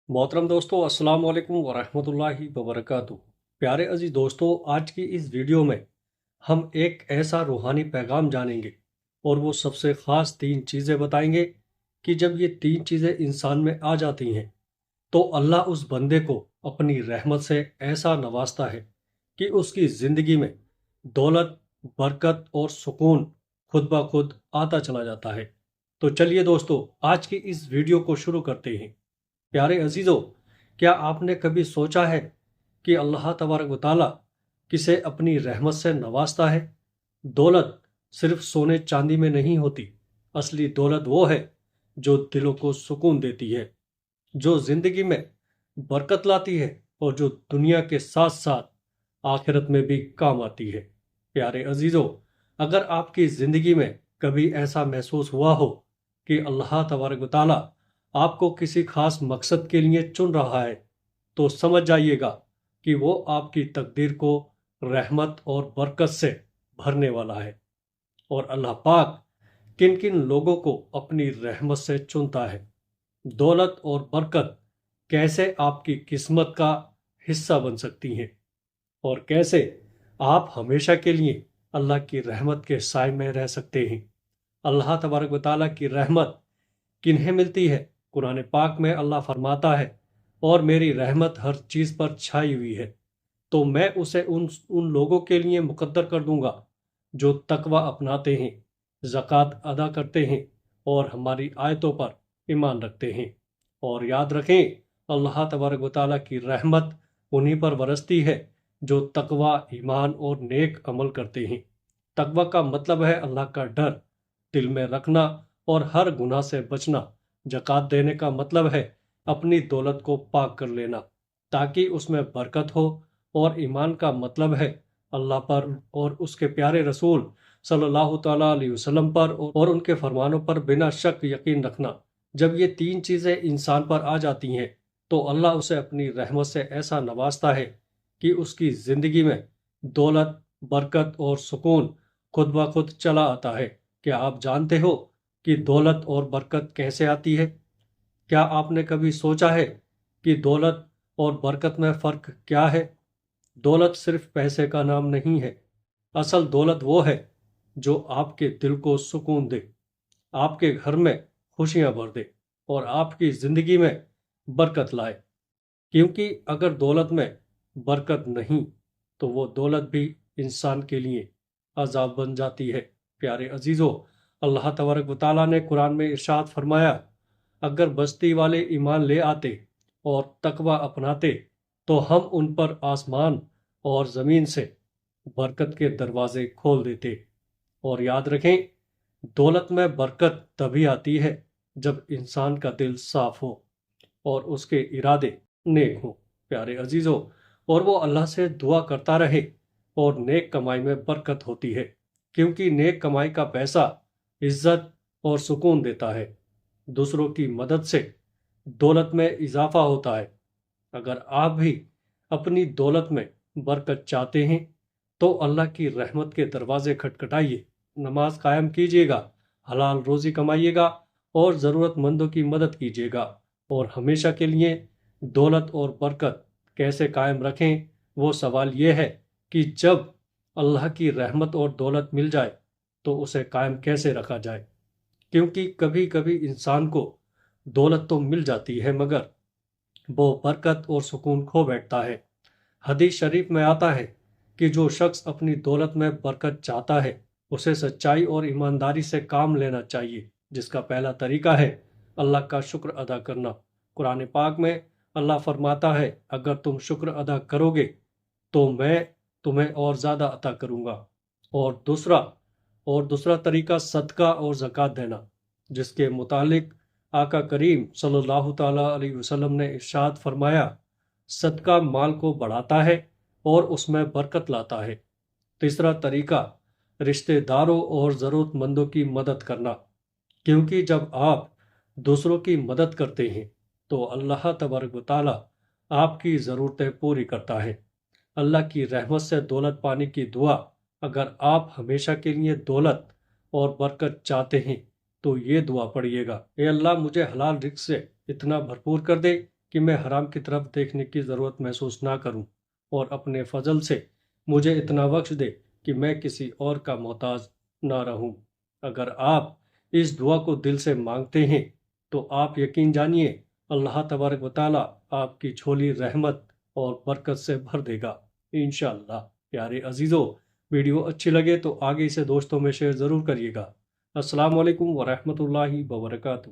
मोहतरम दोस्तों, अस्सलाम वालेकुम वरहमतुल्लाहि वबरकातुहू। प्यारे अजीज दोस्तों, आज की इस वीडियो में हम एक ऐसा रूहानी पैगाम जानेंगे और वो सबसे ख़ास 3 चीज़ें बताएंगे कि जब ये 3 चीज़ें इंसान में आ जाती हैं तो अल्लाह उस बंदे को अपनी रहमत से ऐसा नवाजता है कि उसकी ज़िंदगी में दौलत, बरकत और सुकून खुद ब खुद आता चला जाता है। तो चलिए दोस्तों, आज की इस वीडियो को शुरू करते हैं। प्यारे अजीजों, क्या आपने कभी सोचा है कि अल्लाह तबारक व तआला किसे अपनी रहमत से नवाजता है? दौलत सिर्फ सोने चांदी में नहीं होती। असली दौलत वो है जो दिलों को सुकून देती है, जो जिंदगी में बरकत लाती है और जो दुनिया के साथ साथ आखिरत में भी काम आती है। प्यारे अजीजों, अगर आपकी जिंदगी में कभी ऐसा महसूस हुआ हो कि अल्लाह तबारक व तआला आपको किसी खास मकसद के लिए चुन रहा है, तो समझ जाइएगा कि वो आपकी तकदीर को रहमत और बरकत से भरने वाला है। और अल्लाह पाक किन किन लोगों को अपनी रहमत से चुनता है, दौलत और बरकत कैसे आपकी किस्मत का हिस्सा बन सकती हैं और कैसे आप हमेशा के लिए अल्लाह की रहमत के साए में रह सकते हैं। अल्लाह तबारक व तआला की रहमत किन्हें मिलती है? कुरान पाक में अल्लाह फरमाता है, और मेरी रहमत हर चीज़ पर छाई हुई है, तो मैं उसे उन उन लोगों के लिए मुकद्दर कर दूंगा जो तकवा अपनाते हैं, ज़कात अदा करते हैं और हमारी आयतों पर ईमान रखते हैं। और याद रखें, अल्लाह तबारक व तआला की रहमत उन्हीं पर बरसती है जो तकवा, ईमान और नेक अमल करते हैं। तकवा का मतलब है अल्लाह का डर दिल में रखना और हर गुनाह से बचना। ज़कात देने का मतलब है अपनी दौलत को पाक कर लेना ताकि उसमें बरकत हो। और ईमान का मतलब है अल्लाह पर और उसके प्यारे रसूल सल्लल्लाहु ताला अलैहि वसल्लम पर और उनके फरमानों पर बिना शक यकीन रखना। जब ये 3 चीज़ें इंसान पर आ जाती हैं तो अल्लाह उसे अपनी रहमत से ऐसा नवाजता है कि उसकी ज़िंदगी में दौलत, बरकत और सुकून खुद ब खुद चला आता है। क्या आप जानते हो कि दौलत और बरकत कैसे आती है? क्या आपने कभी सोचा है कि दौलत और बरकत में फ़र्क क्या है? दौलत सिर्फ पैसे का नाम नहीं है। असल दौलत वो है जो आपके दिल को सुकून दे, आपके घर में खुशियां भर दे और आपकी ज़िंदगी में बरकत लाए। क्योंकि अगर दौलत में बरकत नहीं तो वो दौलत भी इंसान के लिए अजाब बन जाती है। प्यारे अजीज़ों, अल्लाह तबारक व तआला ने कुरान में इरशाद फरमाया, अगर बस्ती वाले ईमान ले आते और तकवा अपनाते तो हम उन पर आसमान और ज़मीन से बरकत के दरवाजे खोल देते। और याद रखें, दौलत में बरकत तभी आती है जब इंसान का दिल साफ हो और उसके इरादे नेक हों। प्यारे अजीज़ों, और वो अल्लाह से दुआ करता रहे और नेक कमाई में बरकत होती है, क्योंकि नेक कमाई का पैसा इज्जत और सुकून देता है। दूसरों की मदद से दौलत में इजाफा होता है। अगर आप भी अपनी दौलत में बरकत चाहते हैं तो अल्लाह की रहमत के दरवाजे खटखटाइए, नमाज कायम कीजिएगा, हलाल रोज़ी कमाइएगा और ज़रूरतमंदों की मदद कीजिएगा। और हमेशा के लिए दौलत और बरकत कैसे कायम रखें, वो सवाल ये है कि जब अल्लाह की रहमत और दौलत मिल जाए तो उसे कायम कैसे रखा जाए। क्योंकि कभी कभी इंसान को दौलत तो मिल जाती है मगर वो बरकत और सुकून खो बैठता है। हदीस शरीफ में आता है कि जो शख्स अपनी दौलत में बरकत चाहता है उसे सच्चाई और ईमानदारी से काम लेना चाहिए, जिसका पहला तरीका है अल्लाह का शुक्र अदा करना। कुरान पाक में अल्लाह फरमाता है, अगर तुम शुक्र अदा करोगे तो मैं तुम्हें और ज़्यादा अता करूँगा। और दूसरा तरीका सदका और ज़कात देना, जिसके मुतालिक आका करीम सल्लल्लाहु ताला अलैहि वसल्लम ने इरशाद फरमाया, सदका माल को बढ़ाता है और उसमें बरकत लाता है। तीसरा तरीका रिश्तेदारों और ज़रूरतमंदों की मदद करना, क्योंकि जब आप दूसरों की मदद करते हैं तो अल्लाह तबारक व तआला आपकी ज़रूरतें पूरी करता है। अल्लाह की रहमत से दौलत पाने की दुआ, अगर आप हमेशा के लिए दौलत और बरकत चाहते हैं तो ये दुआ पढ़िएगा, ए अल्लाह मुझे हलाल रिज़्क से इतना भरपूर कर दे کہ میں حرام کی طرف دیکھنے کی ضرورت محسوس نہ کروں، اور اپنے فضل سے مجھے اتنا بخش دے کہ میں کسی اور کا محتاج نہ رہوں۔ اگر آپ اس دعا کو دل سے مانگتے ہیں تو آپ یقین جانیے اللہ تبارک و تعالیٰ آپ کی جھولی رحمت اور برکت سے بھر دے گا انشاءاللہ۔ پیارے عزیزو، ویڈیو اچھی لگے تو آگے اسے دوستوں میں شیئر ضرور کریے گا۔ السلام علیکم ورحمۃ اللہ وبرکاتہ۔